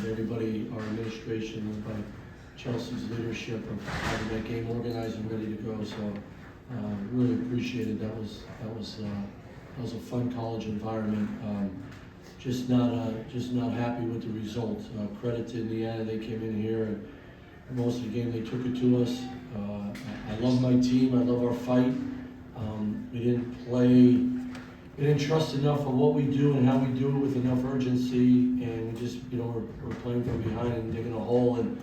everybody, our administration, led by Chelsea's leadership of having that game organized and ready to go. So really appreciated. That was a fun college environment. Just not happy with the result. Credit to Indiana, they came in here and most of the game they took it to us. I love my team. I love our fight. We didn't trust enough of what we do and how we do it with enough urgency, and we just, we're playing from behind and digging a hole, and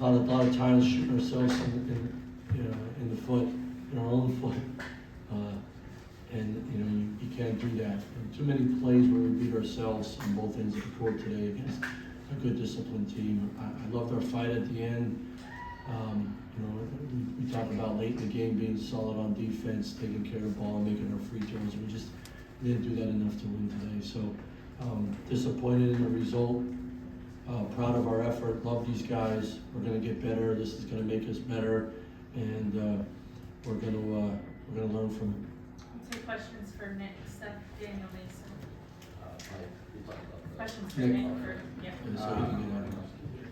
a lot of times shooting ourselves in the foot, in our own foot, and you can't do that. And too many plays where we beat ourselves on both ends of the court today against a good disciplined team. I loved our fight at the end. We talked about late in the game being solid on defense, taking care of the ball and making our free throws. We just didn't do that enough to win today. So disappointed in the result. Proud of our effort. Love these guys. We're going to get better. This is going to make us better, and we're going to learn from it. I'll take questions for Nick, Steph, Daniel, Mason. Questions for Nick. Nick. So he can get out of here.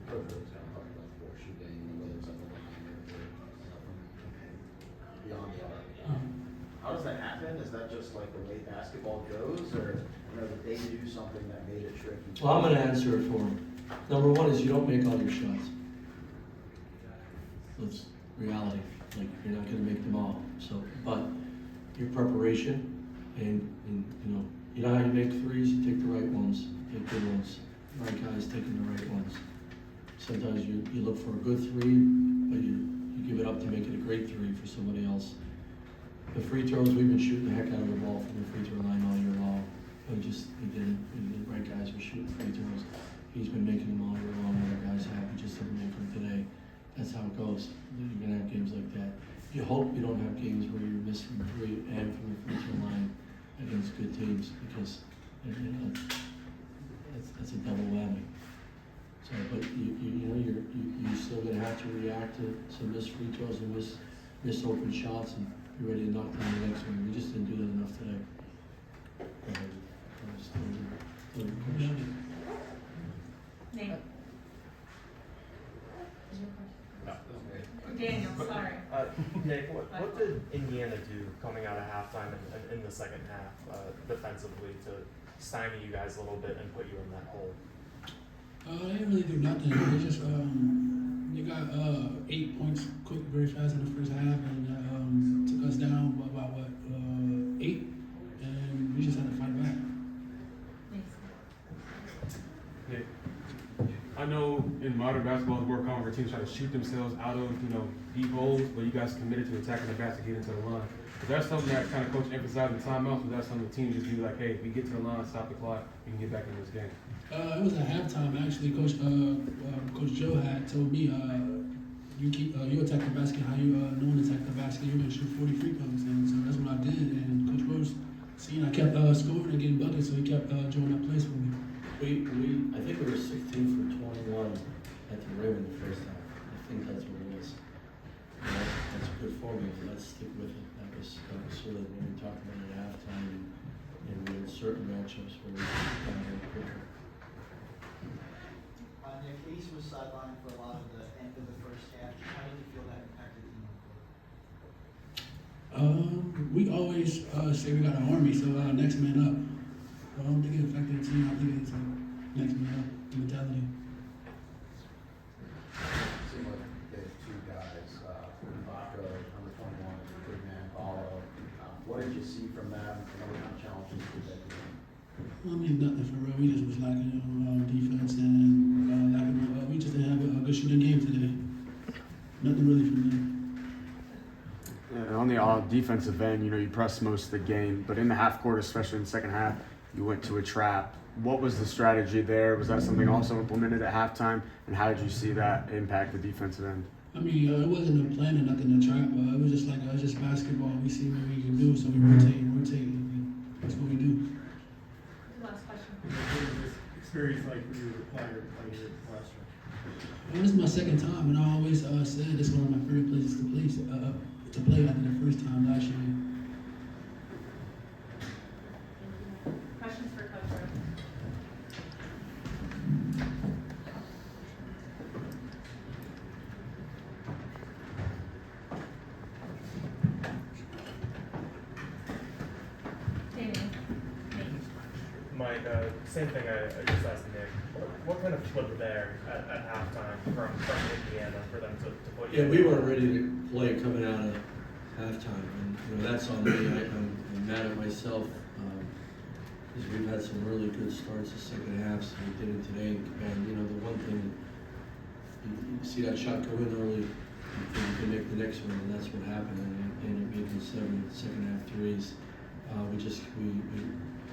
Coach was going to talk about the horseshoe game and whether it's something beyond the arc. How does that happen? Is that just like the way basketball goes, or did they do something that made it tricky? Well, I'm going to answer it for him. Number one is you don't make all your shots. That's reality. Like, you're not going to make them all. So, but your preparation and you know how you make threes. You take the right ones, take good ones. The right guys taking the right ones. Sometimes you look for a good three, but you give it up to make it a great three for somebody else. The free throws, we've been shooting the heck out of the ball from the free throw line all year long. We didn't. The right guys were shooting free throws. He's been making them all year long. Other guys have. We just didn't make them today. That's how it goes. You're gonna have games like that. You hope you don't have games where you're missing three and from the free throw line against good teams, because that's a double whammy. So, but you're still gonna have to react to some missed free throws and miss open shots and be ready to knock down the next one. We just didn't do that enough today. Nate. Daniel, sorry. Nick, what did Indiana do coming out of halftime in the second half defensively to stymie you guys a little bit and put you in that hole? They didn't really do nothing. They just they got 8 points quick, very fast in the first half, and took us down by about 8, and we just had to fight back. Mason. I know in modern basketball, it's more common for teams try to shoot themselves out of deep holes, but you guys committed to attacking the basket, getting to the line. Is that something that kind of coach emphasized in timeouts? Was that something the team just do like, hey, if we get to the line, stop the clock, we can get back in this game? It was at halftime actually. Coach Joe had told me, you attack the basket how you know to attack the basket. You're gonna shoot 40 free throws, and so that's what I did. And Coach Rhoades, seeing I kept scoring and getting buckets, so he kept drawing up plays for me. I think we were 16 for 21 at the rim in the first half. I think that's what it was. That's a good formula. Let's stick with it. That was sort of when we talked about it at halftime, and we had certain matchups where we could down a little quicker. Nick, Hayes was sidelined for a lot of the end of the first half. How did you feel that impacted the team? We always say we got an army, so next man up. I don't think it affected the team. I think it's next man up mentality. It seemed like they had two guys, Vaca, number 21, and big man, Paulo. What did you see from them? What kind of challenges did they do? I mean, nothing for real. We just was lacking on defense and we just didn't have a good shooting game today. Nothing really from them. Yeah, on the defensive end, you pressed most of the game, but in the half court, especially in the second half, you went to a trap. What was the strategy there? Was that something also implemented at halftime? And how did you see that impact the defensive end? I mean, it wasn't a plan or nothing to trap. It was just like, it's just basketball. We see what we can do, so we rotate. And that's what we do. Last question. What was this experience like for you as a player playing here at Palestra? Well, this is my second time, and I always said this is one of my favorite places to play after the first time last year. Questions for Coach Rhoades? Mike, same thing I just asked Nick. What kind of flipped there at halftime from Indiana for them to put you? Yeah, we weren't ready to play coming out of halftime, and, you know, that's on me. I'm mad at myself, because we've had some really good starts the second half, so we did it today. And, you know, the one thing, you see that shot go in early, you think you can make the next one, and that's what happened, and we ended up making 7 second half threes.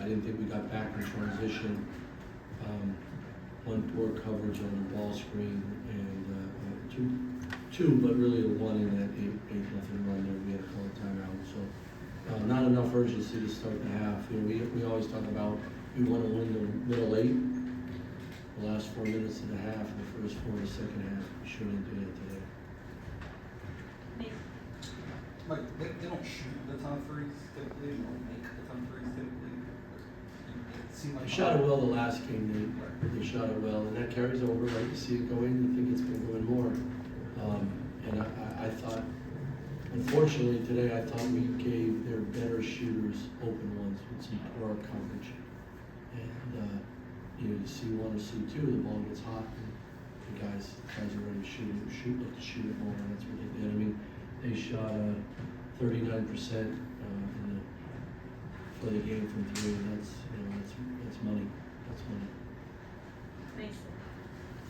I didn't think we got back in transition. One poor coverage on the ball screen, and two, but really the one in that 8-0 run there, we had to call a timeout. So not enough urgency to start the half. You know, we always talk about we want to win the middle 8, the last 4 minutes of the half, and the first 4 of the second half. We shouldn't do that today. Nick, Like, they don't shoot a ton of threes typically, they don't make a ton of threes typically. It seemed like. They shot it well the last game. They shot it well, and that carries over. Right, you see it go in. You think it's been going more. And I thought, unfortunately today, I thought we gave their better shooters open ones with some poor coverage. And you know, you see 1 or see 2, the ball gets hot, and the guys are ready to look to shoot it more, and that's what they did. I mean, they shot 39% for the game from 3, and that's, you know, that's money. That's money. Mason.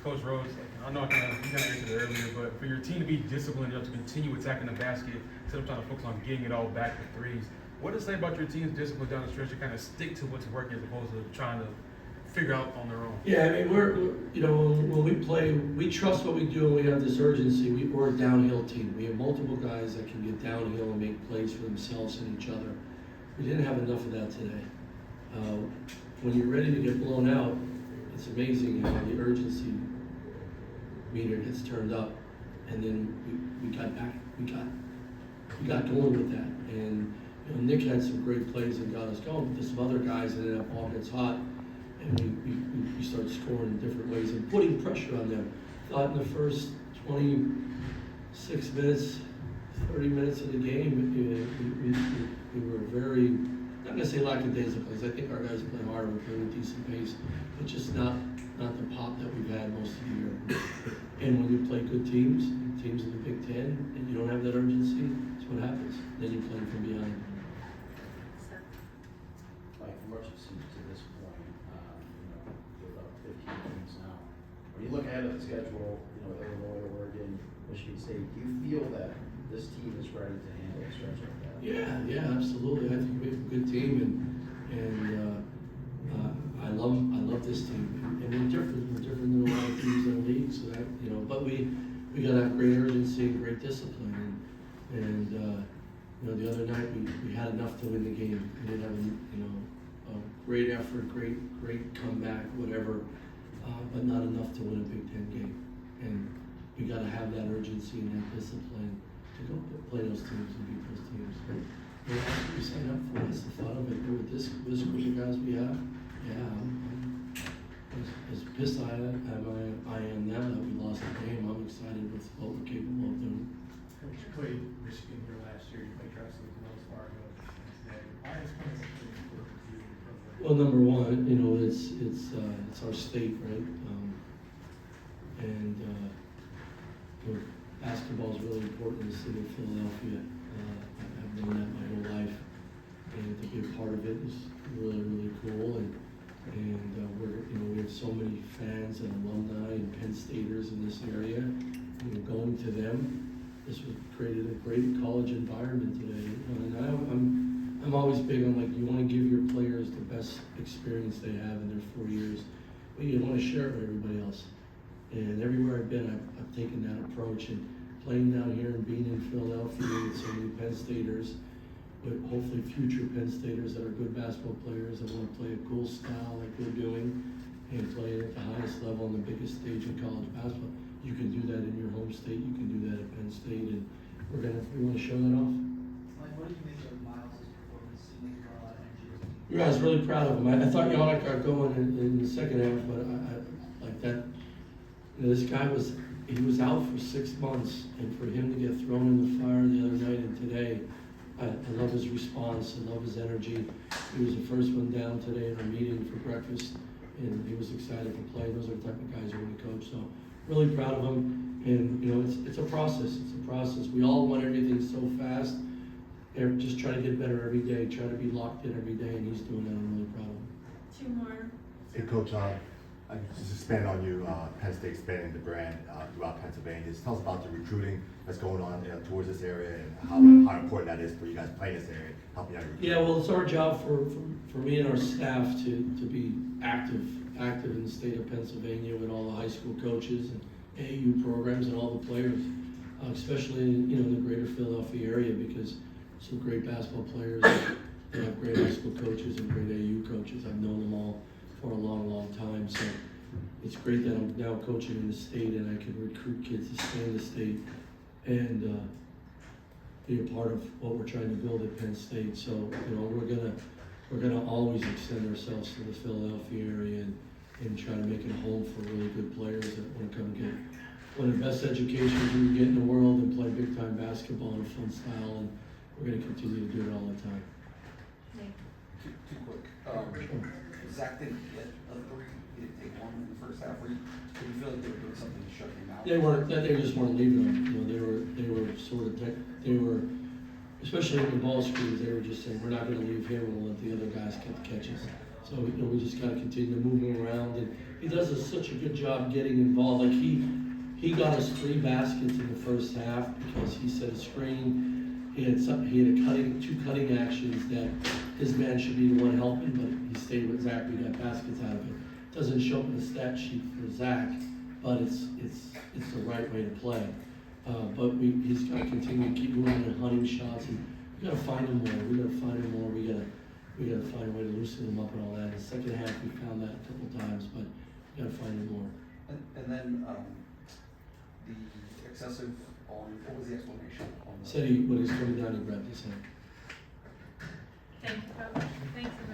Coach Rhoades, I know you kind of answered it earlier, but for your team to be disciplined enough to continue attacking the basket instead of trying to focus on getting it all back with threes, what does it say about your team's discipline down the stretch to kind of stick to what's working as opposed to trying to figure out on their own? Yeah, I mean, we're you know, when we play, we trust what we do, and we have this urgency. We're a downhill team. We have multiple guys that can get downhill and make plays for themselves and each other. We didn't have enough of that today. When you're ready to get blown out, it's amazing how the urgency meter gets turned up, and then we got back. We got going with that, and you know, Nick had some great plays and got us going. But there's some other guys, and then that ball gets hot, and we start scoring in different ways and putting pressure on them. Thought in the first 26 minutes, 30 minutes of the game, we were very, not gonna say lackadaisical, because I think our guys play hard, we're playing a decent pace, but just not the pop that we've had most of the year. And when you play good teams in the Big Ten, and you don't have that urgency, that's what happens. Then you play from behind. Seth. Like, from what you've seen to this point, you know, you're about 15 games now. When you look ahead at the schedule, you know, Illinois, Oregon, Michigan State, do you feel that this team is ready to handle a stretch like that? Yeah, absolutely. I think we have a good team, and I love this team. And we're different than a lot of teams in the league. So that, you know, but we gotta have great urgency and great discipline. And you know, the other night we had enough to win the game. We didn't have, you know, a great effort, great comeback, whatever, but not enough to win a Big Ten game. And we gotta have that urgency and that discipline to go play those teams and beat those teams. But you know, that's what we sign up for. That's the fun of it. With this group of guys we have, yeah, I'm as pissed I am now that we lost the game. I'm excited with what we're capable of doing. Coach, you played Michigan here last year, you played Drexel with Wells Fargo today. Why is Penn State important to you? Well, number one, you know, it's our state, right? And you know, basketball is really important in the city of Philadelphia. I've known that my whole life, and to be a part of it is really, really cool. And we have so many fans and alumni and Penn Staters in this area. You know, going to them, this was created a great college environment today. And I'm always big on, like, you want to give your players the best experience they have in their 4 years, but you want to share it with everybody else. And everywhere I've been, I've taken that approach, and playing down here and being in Philadelphia with so many Penn Staters, but hopefully future Penn Staters that are good basketball players that want to play a cool style like we're doing and play at the highest level on the biggest stage in college basketball. You can do that in your home state, you can do that at Penn State, and we want to show that off. Like, what did you make of Miles' performance? Seemed like he brought a lot of energy. Yeah, I was really proud of him. I thought Yannick got going in the second half, but I like that. You know, this guy was out for 6 months, and for him to get thrown in the fire the other night and today, I love his response, I love his energy. He was the first one down today in our meeting for breakfast, and he was excited to play. Those are the type of guys who want to coach, so really proud of him. And, you know, it's a process, We all want everything so fast. They're just trying to get better every day, try to be locked in every day, and he's doing that. I'm really proud of him. 2 more. Hey, Coach, I just expand on you, Penn State expanding the brand throughout Pennsylvania. Just tell us about the recruiting that's going on towards this area and how important that is for you guys playing this area, helping out your recruiting. Yeah, well, it's our job for me and our staff to be active in the state of Pennsylvania with all the high school coaches and AAU programs and all the players, especially in, you know, the greater Philadelphia area, because some great basketball players that have great high school coaches and great AAU coaches. I've known them all for a long, long time, so it's great that I'm now coaching in the state and I can recruit kids to stay in the state and be a part of what we're trying to build at Penn State. So, you know, we're gonna always extend ourselves to the Philadelphia area and try to make it a home for really good players that want to come get one of the best educations you can get in the world and play big time basketball in a fun style, and we're gonna continue to do it all the time. Nick. Too quick. Zach didn't get a three, he didn't take one in the first half. Did you feel like they were doing something to shut him out? They just weren't leaving them. You know, they were sort of especially in the ball screens. They were just saying, we're not going to leave here. We'll let the other guys get the catches. So, you know, we just got to continue to move him around. And he does such a good job getting involved. Like he got us 3 baskets in the first half because he set a screen. He had 2 cutting actions that his man should be the one helping, but he stayed with Zach. We got baskets out of it. Doesn't show up in the stat sheet for Zach, but it's the right way to play. But he's got to continue to keep moving and hunting shots, and we got to find him more. We got to find him more. We got to find a way to loosen him up and all that. In the second half, we found that a couple times, but we got to find him more. And then the excessive on, what was the explanation on the? Said when he's coming down, he grabbed his hand. Thank you, Coach. Thank you.